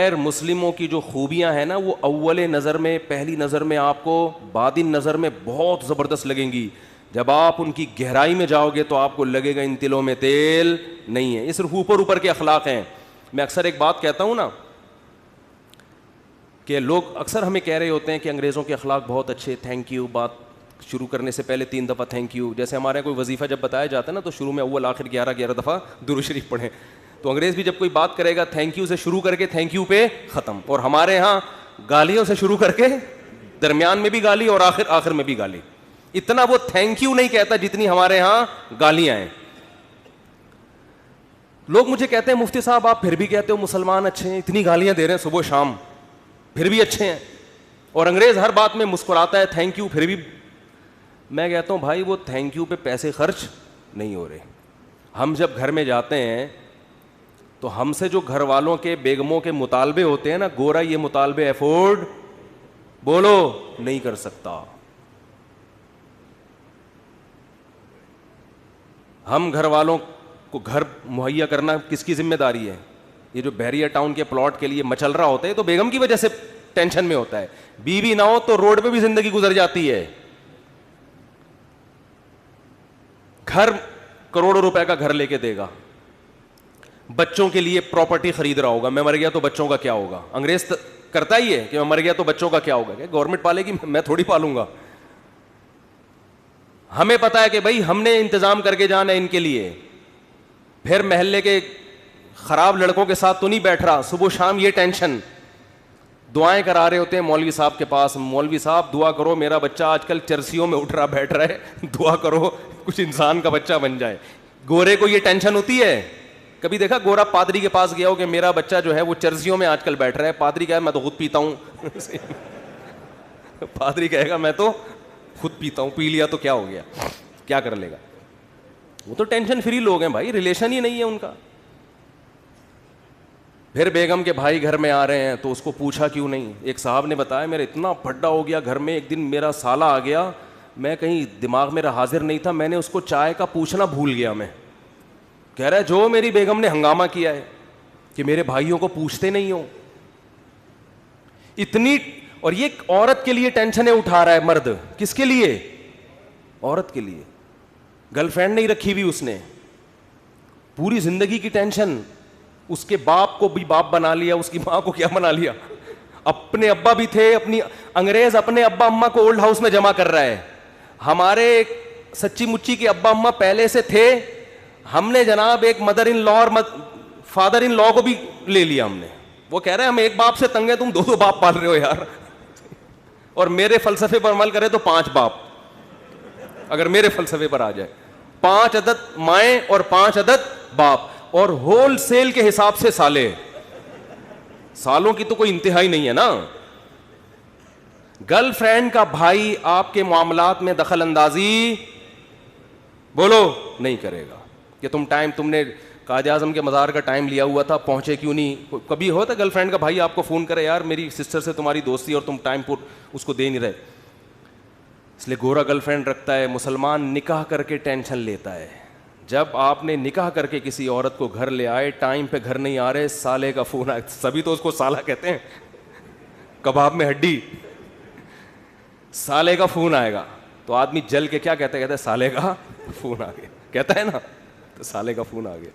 غیر مسلموں کی جو خوبیاں ہیں نا وہ اول نظر میں, پہلی نظر میں آپ کو بعدین نظر میں بہت زبردست لگیں گی. جب آپ ان کی گہرائی میں جاؤ گے تو آپ کو لگے گا ان تلوں میں تیل نہیں ہے. یہ صرف اوپر اوپر کے اخلاق ہیں. میں اکثر ایک بات کہتا ہوں نا کہ لوگ اکثر ہمیں کہہ رہے ہوتے ہیں کہ انگریزوں کے اخلاق بہت اچھے, تھینک یو, بات شروع کرنے سے پہلے 3 دفعہ تھینک یو. جیسے ہمارے کوئی وظیفہ جب بتایا جاتا ہے نا تو شروع میں اول آخر 11 دفعہ درود شریف پڑھیں. تو انگریز بھی جب کوئی بات کرے گا تھینک یو سے شروع کر کے تھینک یو پہ ختم. اور ہمارے ہاں گالیوں سے شروع کر کے درمیان میں بھی گالی اور آخر میں بھی گالی. اتنا وہ تھینک یو نہیں کہتا جتنی ہمارے ہاں گالیاں ہیں. لوگ مجھے کہتے ہیں مفتی صاحب آپ پھر بھی کہتے ہو مسلمان اچھے ہیں, اتنی گالیاں دے رہے ہیں صبح شام, پھر بھی اچھے ہیں. اور انگریز ہر بات میں مسکراتا ہے تھینک یو پھر بھی. میں کہتا ہوں بھائی وہ تھینک یو پہ پیسے خرچ نہیں ہو رہے. ہم جب گھر میں جاتے ہیں تو ہم سے جو گھر والوں کے بیگموں کے مطالبے ہوتے ہیں نا, گورا یہ مطالبے افورڈ بولو نہیں کر سکتا. ہم گھر والوں کو گھر مہیا کرنا کس کی ذمہ داری ہے؟ یہ جو بحریہ ٹاؤن کے پلاٹ کے لیے مچل رہا ہوتا ہے تو بیگم کی وجہ سے ٹینشن میں ہوتا ہے. بیوی نہ ہو تو روڈ پہ بھی زندگی گزر جاتی ہے. گھر کروڑوں روپے کا گھر لے کے دے گا, بچوں کے لیے پراپرٹی خرید رہا ہوگا, میں مر گیا تو بچوں کا کیا ہوگا. انگریز کرتا ہی ہے کہ میں مر گیا تو بچوں کا کیا ہوگا. کہ گورنمنٹ پالے گی, میں تھوڑی پالوں گا. ہمیں پتا ہے کہ بھائی ہم نے انتظام کر کے جانا ہے ان کے لیے. پھر محلے کے خراب لڑکوں کے ساتھ تو نہیں بیٹھ رہا, صبح شام یہ ٹینشن. دعائیں کرا رہے ہوتے ہیں مولوی صاحب کے پاس, مولوی صاحب دعا کرو میرا بچہ آج کل چرسیوں میں اٹھ رہا بیٹھ رہا ہے, دعا کرو کچھ انسان کا بچہ بن جائے. گورے کو یہ ٹینشن ہوتی ہے. کبھی دیکھا گورا پادری کے پاس گیا ہو کہ میرا بچہ جو ہے وہ چرسیوں میں آج کل بیٹھ رہا ہے؟ پادری کہا میں تو خود پیتا ہوں. پادری کہے گا میں تو خود پیتا ہوں, پی لیا تو کیا ہو گیا, کیا کر لے گا. وہ تو ٹینشن فری لوگ ہیں بھائی, ریلیشن ہی نہیں ہے ان کا. پھر بیگم کے بھائی گھر میں آ رہے ہیں تو اس کو پوچھا کیوں نہیں. ایک صاحب نے بتایا میرا اتنا پھڈا ہو گیا گھر میں, ایک دن میرا سالہ آ گیا, میں کہیں دماغ میرا حاضر نہیں تھا, میں نے اس کو چائے کا پوچھنا بھول گیا. میں کہہ رہا ہے جو میری بیگم نے ہنگامہ کیا ہے کہ میرے بھائیوں کو پوچھتے نہیں ہو اتنی. اور یہ عورت کے لیے ٹینشنیں اٹھا رہا ہے مرد. کس کے لیے؟ عورت کے لیے. گرل فرینڈ نہیں رکھی ہوئی اس نے, پوری زندگی کی ٹینشن. اس کے باپ کو بھی باپ بنا لیا, اس کی ماں کو کیا بنا لیا, اپنے ابا بھی تھے. اپنی انگریز اپنے ابا اماں کو اولڈ ہاؤس میں جمع کر رہا ہے. ہمارے سچی مچی کے ابا اماں پہلے سے تھے, ہم نے جناب ایک مدر ان لا اور فادر ان لا کو بھی لے لیا ہم نے. وہ کہہ رہے ہیں ہم ایک باپ سے تنگ ہیں, تم 2 باپ پال رہے ہو یار. اور میرے فلسفے پر عمل کرے تو 5 باپ, اگر میرے فلسفے پر آ جائے 5 عدد مائیں اور 5 عدد باپ, اور ہول سیل کے حساب سے سالے. سالوں کی تو کوئی انتہا ہی نہیں ہے نا. گرل فرینڈ کا بھائی آپ کے معاملات میں دخل اندازی بولو نہیں کرے گا کہ تم نے قائد اعظم کے مزار کا ٹائم لیا ہوا تھا, پہنچے کیوں نہیں. کبھی ہوتا گرل فرینڈ کا بھائی آپ کو فون کرے یار میری سسٹر سے تمہاری دوستی اور تم ٹائم پر اس کو دے نہیں رہے. اس لیے گورا گرل فرینڈ رکھتا ہے. مسلمان نکاح کر کے ٹینشن لیتا ہے. جب آپ نے نکاح کر کے کسی عورت کو گھر لے آئے, ٹائم پہ گھر نہیں آ رہے, سالے کا فون آئے. سبھی تو اس کو سالہ کہتے ہیں, کباب میں ہڈی. سالے کا فون آئے گا تو آدمی جل کے کیا کہتا ہے سالے کا فون آ گیا, کہتا ہے نا, تو سالے کا فون آ گیا.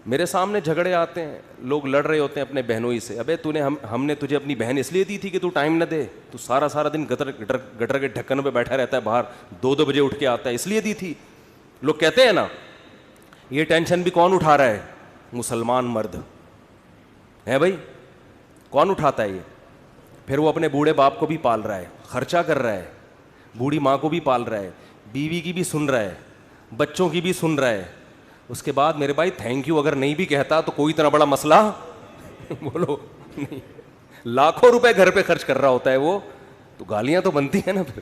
میرے سامنے جھگڑے آتے ہیں, لوگ لڑ رہے ہوتے ہیں اپنے بہنوں ہی سے. ابے ہم نے تجھے اپنی بہن اس لیے دی تھی کہ تو ٹائم نہ دے, تو سارا دن گٹر کے ڈھکن پہ بیٹھا رہتا ہے باہر, 2 بجے اٹھ کے آتا ہے, اس لیے دی تھی. لوگ کہتے ہیں نا. یہ ٹینشن بھی کون اٹھا رہا ہے؟ مسلمان مرد ہے بھائی. کون اٹھاتا ہے یہ؟ پھر وہ اپنے بوڑھے باپ کو بھی پال رہا ہے, خرچہ کر رہا ہے, بوڑھی ماں کو بھی پال رہا ہے, بیوی کی بھی سن رہا ہے, بچوں کی بھی سن رہا ہے. اس کے بعد میرے بھائی تھینک یو اگر نہیں بھی کہتا تو کوئی اتنا بڑا مسئلہ بولو نہیں. لاکھوں روپے گھر پہ خرچ کر رہا ہوتا ہے وہ, تو گالیاں تو بنتی ہیں نا, پھر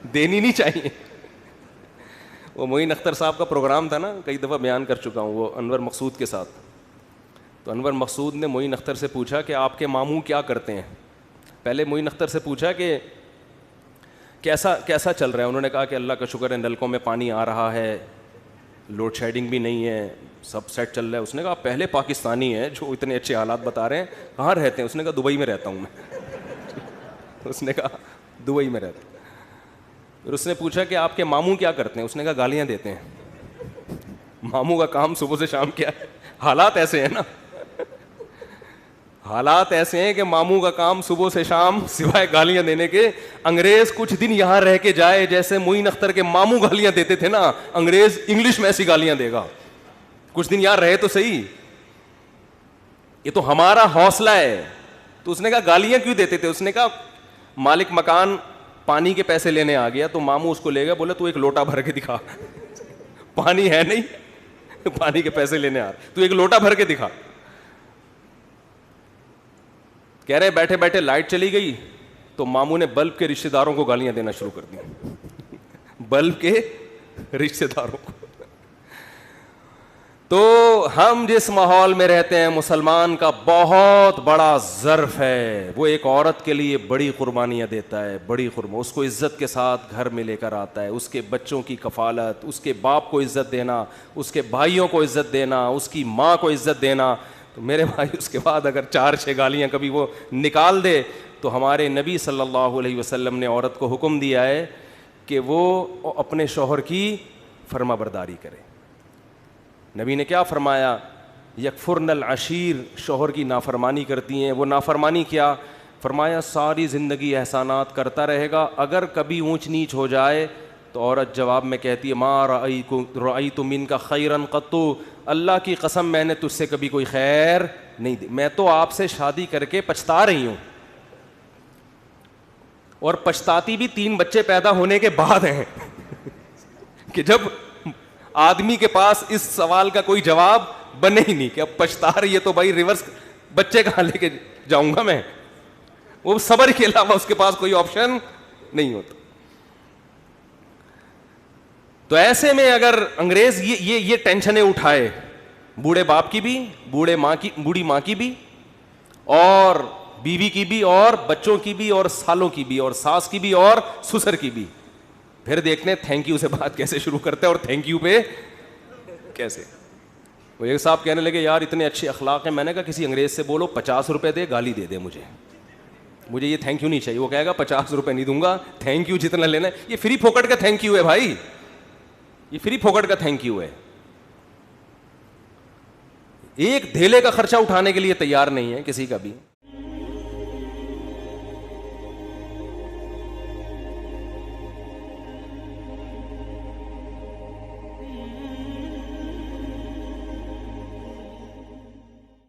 دینی نہیں چاہیے. وہ معین اختر صاحب کا پروگرام تھا نا, کئی دفعہ بیان کر چکا ہوں, وہ انور مقصود کے ساتھ. تو انور مقصود نے معین اختر سے پوچھا کہ آپ کے ماموں کیا کرتے ہیں. پہلے معین اختر سے پوچھا کہ کیسا چل رہا ہے. انہوں نے کہا کہ اللہ کا شکر ہے نلکوں میں پانی آ رہا ہے, لوڈ شیڈنگ بھی نہیں ہے, سب سیٹ چل رہا ہے. اس نے کہا پہلے پاکستانی ہیں جو اتنے اچھے حالات بتا رہے ہیں, کہاں رہتے ہیں؟ اس نے کہا دبئی میں رہتا ہوں میں. اس نے کہا دبئی میں رہتا ہوں. پھر اس نے پوچھا کہ آپ کے ماموں کیا کرتے ہیں؟ اس نے کہا گالیاں دیتے ہیں. ماموں کا کام صبح سے شام کیا ہے؟ حالات ایسے ہیں نا, حالات ایسے ہیں کہ ماموں کا کام صبح سے شام سوائے گالیاں دینے کے. انگریز کچھ دن یہاں رہ کے جائے, جیسے معین اختر کے ماموں گالیاں دیتے تھے نا, انگریز انگلش میں ایسی گالیاں دے گا. کچھ دن یہاں رہے تو صحیح, یہ تو ہمارا حوصلہ ہے. تو اس نے کہا گالیاں کیوں دیتے تھے؟ اس نے کہا مالک مکان پانی کے پیسے لینے آ گیا تو ماموں اس کو لے گیا, بولا تو ایک لوٹا بھر کے دکھا. پانی ہے نہیں, پانی کے پیسے لینے آ رہا, تو ایک لوٹا بھر کے دکھا. کہہ رہے بیٹھے بیٹھے لائٹ چلی گئی تو ماموں نے بلب کے رشتہ داروں کو گالیاں دینا شروع کر دی. بلب کے رشتہ داروں کو. تو ہم جس ماحول میں رہتے ہیں, مسلمان کا بہت بڑا ظرف ہے. وہ ایک عورت کے لیے بڑی قربانیاں دیتا ہے, بڑی اس کو عزت کے ساتھ گھر میں لے کر آتا ہے. اس کے بچوں کی کفالت, اس کے باپ کو عزت دینا, اس کے بھائیوں کو عزت دینا, اس کی ماں کو عزت دینا. تو میرے بھائی اس کے بعد اگر 4-6 گالیاں کبھی وہ نکال دے, تو ہمارے نبی صلی اللہ علیہ وسلم نے عورت کو حکم دیا ہے کہ وہ اپنے شوہر کی فرما برداری کرے. نبی نے کیا فرمایا؟ یکفرن العشیر, شوہر کی نافرمانی کرتی ہیں. وہ نافرمانی کیا؟ فرمایا ساری زندگی احسانات کرتا رہے گا, اگر کبھی اونچ نیچ ہو جائے تو عورت جواب میں کہتی ہے ما رأیت منک خیرا قط, اللہ کی قسم میں نے تجھ سے کبھی کوئی خیر نہیں دی, میں تو آپ سے شادی کر کے پچھتا رہی ہوں. اور پچھتاتی بھی 3 بچے پیدا ہونے کے بعد ہیں. کہ جب آدمی کے پاس اس سوال کا کوئی جواب بنے ہی نہیں کہ اب پچھتا رہی ہے تو بھائی ریورس بچے کہاں لے کے جاؤں گا میں, وہ صبر کے علاوہ اس کے پاس کوئی آپشن نہیں ہوتا. تو ایسے میں اگر انگریز یہ ٹینشنیں اٹھائے, بوڑھے باپ کی بھی, بوڑھی ماں کی بھی, اور بیوی کی بھی, اور بچوں کی بھی, اور سالوں کی بھی, اور ساس کی بھی, اور سسر کی بھی, پھر دیکھتے ہیں تھینک یو سے بات کیسے شروع کرتے ہیں اور تھینک یو پہ کیسے. وہ ایک صاحب کہنے لگے یار اتنے اچھے اخلاق ہیں. میں نے کہا کسی انگریز سے بولو 50 روپے دے, گالی دے دے مجھے یہ تھینک یو نہیں چاہیے. وہ کہے گا 50 روپے نہیں دوں گا, تھینک یو جتنا لینا ہے. یہ فری پھوکٹ کا تھینک یو ہے بھائی, یہ فری پھوکٹ کا تھینک یو ہے. ایک دھیلے کا خرچہ اٹھانے کے لیے تیار نہیں ہے کسی کا بھی.